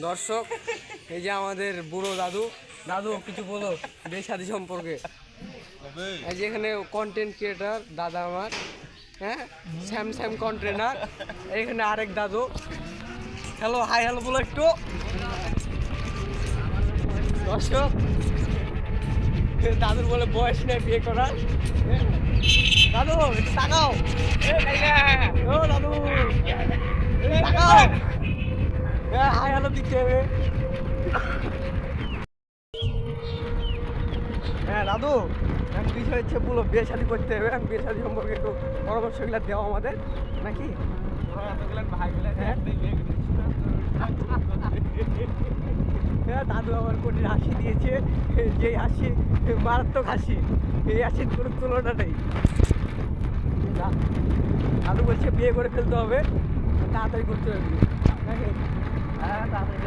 দর্শক, এই যে আমাদের বুড়ো দাদু। দাদু কিছু বলো বিয়ে শাদী সম্পর্কে। এই যে এখানে কন্টেন্ট ক্রিয়েটার দাদা আমার, হ্যাঁ, স্যাম কন্টেনার। এখানে আরেক দাদু। হ্যালো, হাই হ্যালো বলো একটু। দর্শক, দাদুর বলে বয়স নেই বিয়ে করার। দাদু একটু তাকাও। ও দাদু তাকাও। হাই হ্যালো দিতে হবে। হ্যাঁ দাদু, এখন বিষয় হচ্ছে বলো বিয়ে শাদী করতে হবে। বিয়ে শাদী সম্পর্কে একটু পরামর্শগুলো দেওয়া আমাদের নাকি। হ্যাঁ দাদু আমার কোটি হাসি দিয়েছে, যে হাসি মারাত্মক হাসি, এই হাসির কোনো তুলনা নেই। দাদু বলছে বিয়ে করে ফেলতে হবে, তাড়াতাড়ি করতে হবে নাকি। হ্যাঁ তাড়াতাড়ি